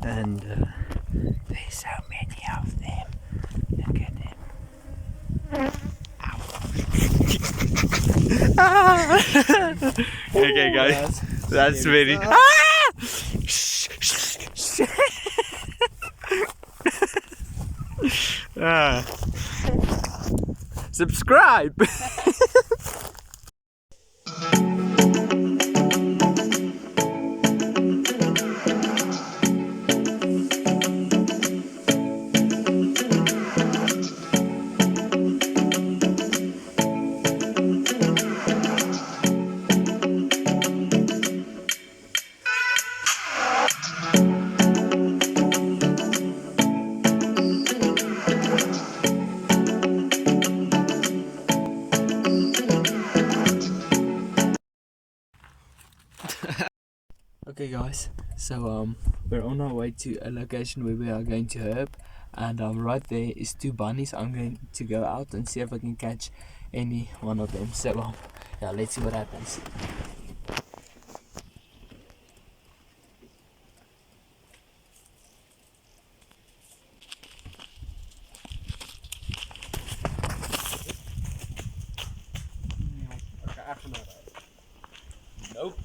and there's so many of them. Look at them. Okay guys, that's very... Subscribe! Okay guys, so we're on our way to a location where we are going to herb, and right there is 2 bunnies. I'm going to go out and see if I can catch any one of them. So yeah, let's see what happens. Nope.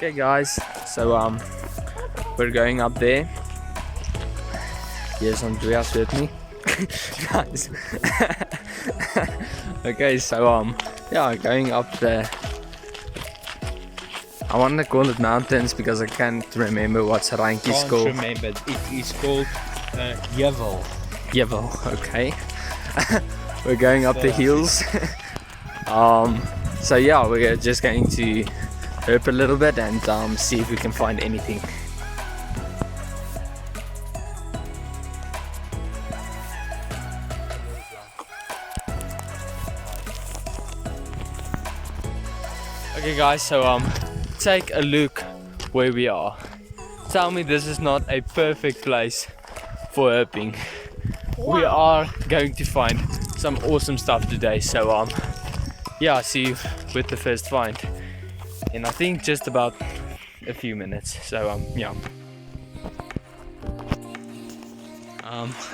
Okay guys, so we're going up there. Yes, Andreas with me. Guys. Okay, so yeah, going up there. I want to call it mountains because I can't remember what's Ranki's called. I can't remember, it is called Jevel. Jevel, okay. We're going up the hills. So yeah, we're just going to herp a little bit and see if we can find anything. Okay guys, so take a look where we are. Tell me this is not a perfect place for herping. We are going to find some awesome stuff today, so yeah, see you with the first find in I think just about a few minutes. So yeah.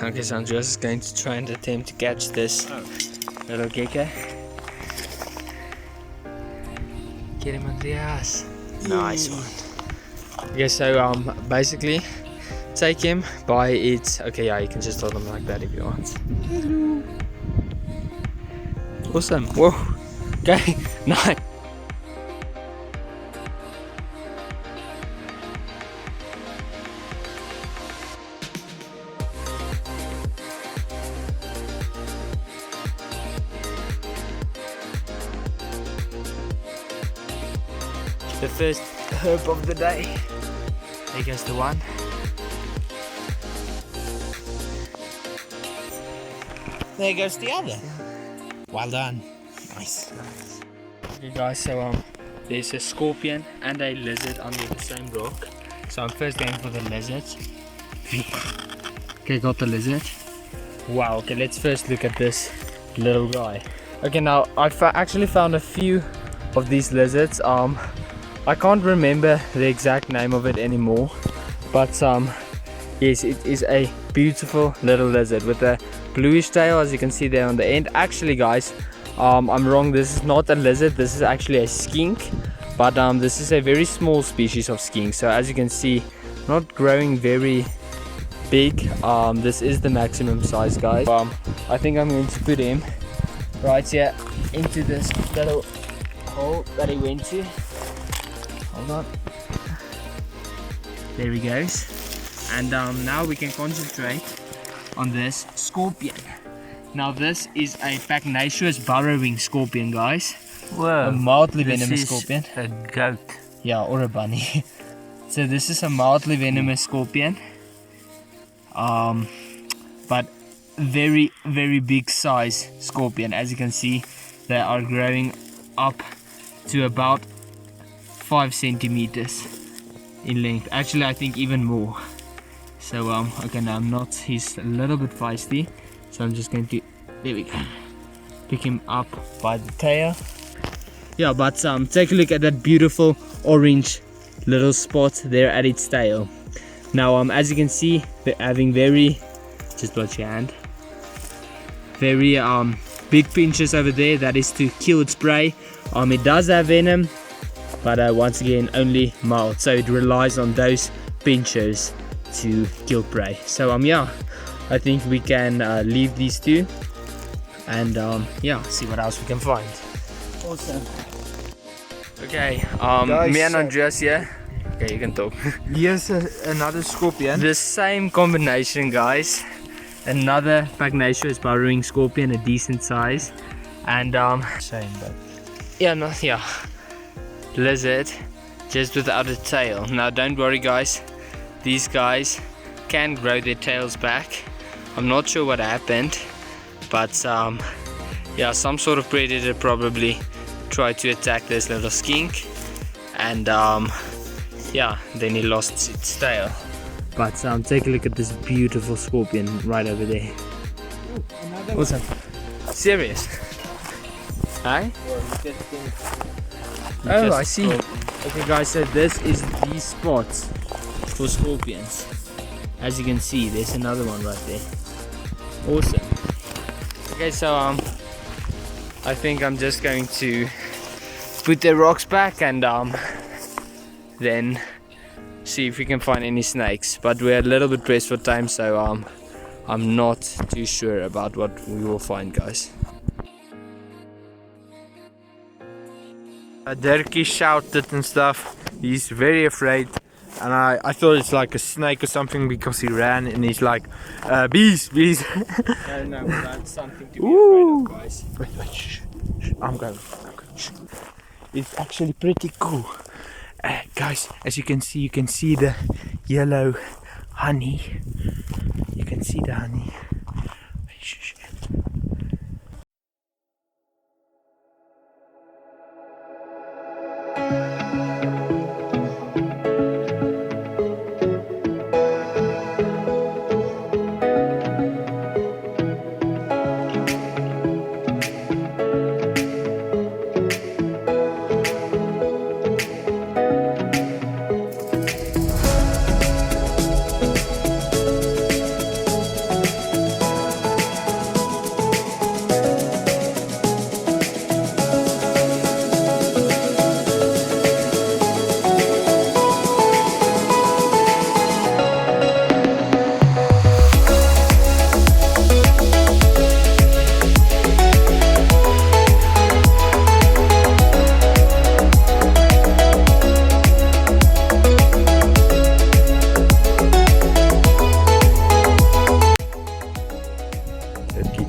Okay, so I'm just going to try and attempt to catch this little gecko. Get him, Andreas. Nice one. Okay, so basically take him by its... Okay, yeah, you can just hold him like that if you want. Hello. Awesome. Whoa. Okay, nice. The first herb of the day. There goes the one. There goes the other. Well done. Nice. Okay guys, so there's a scorpion and a lizard under the same rock. So I'm first going for the lizard. Okay, got the lizard. Wow, okay, let's first look at this little guy. Okay, now I actually found a few of these lizards. I can't remember the exact name of it anymore, but yes, it is a beautiful little lizard with a bluish tail, as you can see there on the end. Actually guys, I'm wrong, this is not a lizard, this is actually a skink, but this is a very small species of skink. So as you can see, not growing very big. This is the maximum size, guys. I think I'm going to put him right here into this little hole that he went to. Hold on. There he goes. And now we can concentrate on this scorpion. Now this is a pugnacious burrowing scorpion, guys. Whoa, a mildly venomous scorpion. A goat. Yeah, or a bunny. So this is a mildly venomous scorpion. But very, very big size scorpion. As you can see, they are growing up to about 5 centimeters in length. Actually, I think even more. So okay, now he's a little bit feisty, so I'm just going to, there we go, pick him up by the tail. Yeah, but take a look at that beautiful orange little spot there at its tail. Now as you can see, they're having very, just watch your hand, very big pinches over there. That is to kill its prey. It does have venom, but once again only mild, so it relies on those pinchers to kill prey. So yeah, I think we can leave these two and yeah, see what else we can find. Awesome. Okay, Guys, me and Andreas here. Okay, you can talk. Here's another scorpion. The same combination, guys. Another pugnacious burrowing scorpion, a decent size, and Same, but yeah, lizard, just without a tail. Now don't worry, guys. These guys can grow their tails back. I'm not sure what happened, but yeah, some sort of predator probably tried to attack this little skink, and yeah, then he lost its tail. But take a look at this beautiful scorpion right over there. another Awesome. Serious? Hi? Oh, I see. Okay, guys, so this is the spots for scorpions. As you can see, there's another one right there. Awesome. Okay, so I think I'm just going to put the rocks back and then see if we can find any snakes. But we're a little bit pressed for time, so I'm not too sure about what we will find, guys. Dirkie shouted and stuff. He's very afraid, and I thought it's like a snake or something because he ran and he's like, bees. No, that's something to be afraid of, guys. Wait, shh. I'm going. Shh. It's actually pretty cool. Guys, as you can see the yellow honey. You can see the honey. Shh.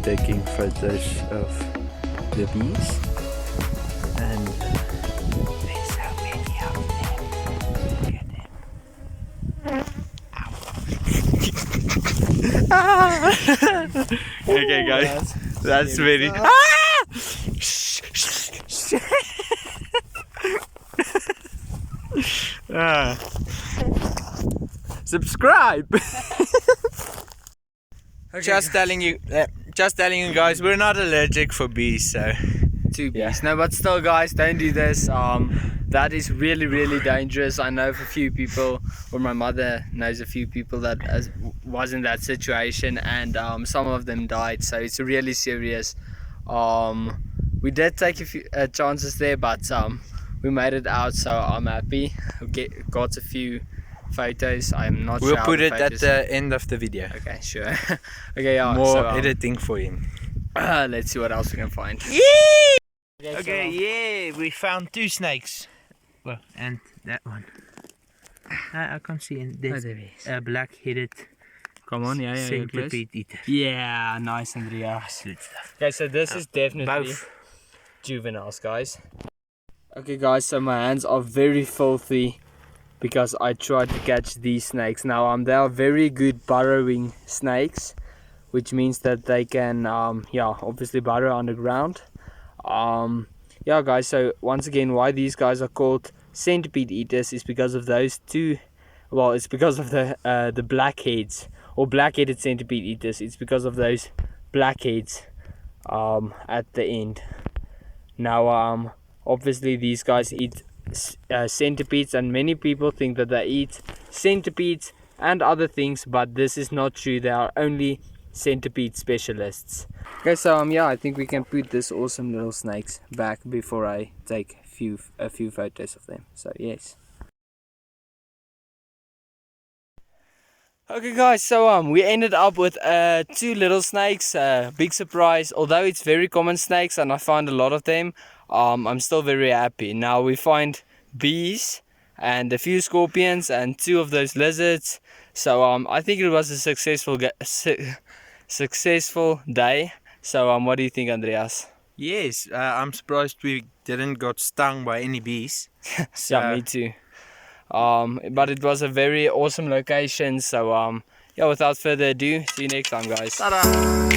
Taking photos of the bees, and there's so many of them. Look at them. Okay, guys, that's very. Subscribe. Okay. Just telling you guys, we're not allergic for bees, so Two bees. Yeah. No, but still, guys, don't do this. That is really, really dangerous. I know of a few people, or my mother knows a few people that was in that situation, and some of them died. So it's really serious. We did take a few chances there, but we made it out, so I'm happy. We got a few photos. I'm not sure. we'll how put the it at photos- the end of the video. Okay, sure. Okay, yeah. More so, editing for him. let's see what else we can find. Okay, yeah, we found 2 snakes. Well, and that one. I can't see. And Oh, this there he is. black-headed Come on, yeah, centipede eater. Yeah, nice, Andreas. Good stuff. Okay, so this is definitely Both. juveniles, guys. Okay guys, so my hands are very filthy because I tried to catch these snakes. Now they are very good burrowing snakes, which means that they can yeah, obviously burrow underground. Yeah guys, so once again, why these guys are called centipede eaters is because of those two. Well, it's because of the blackheads, or black-headed centipede eaters. It's because of those blackheads at the end. Now obviously these guys eat centipedes, and many people think that they eat centipedes and other things, but this is not true. They are only centipede specialists. Okay, so yeah, I think we can put this awesome little snakes back before I take a few photos of them. So yes. Okay guys, so we ended up with two little snakes. Big surprise. Although it's very common snakes and I find a lot of them, I'm still very happy. Now we find bees and a few scorpions and two of those lizards. So I think it was a successful day. So what do you think, Andreas? Yes, I'm surprised we didn't got stung by any bees. So, Yeah, me too. But it was a very awesome location. So yeah, without further ado, see you next time, guys. ta-da!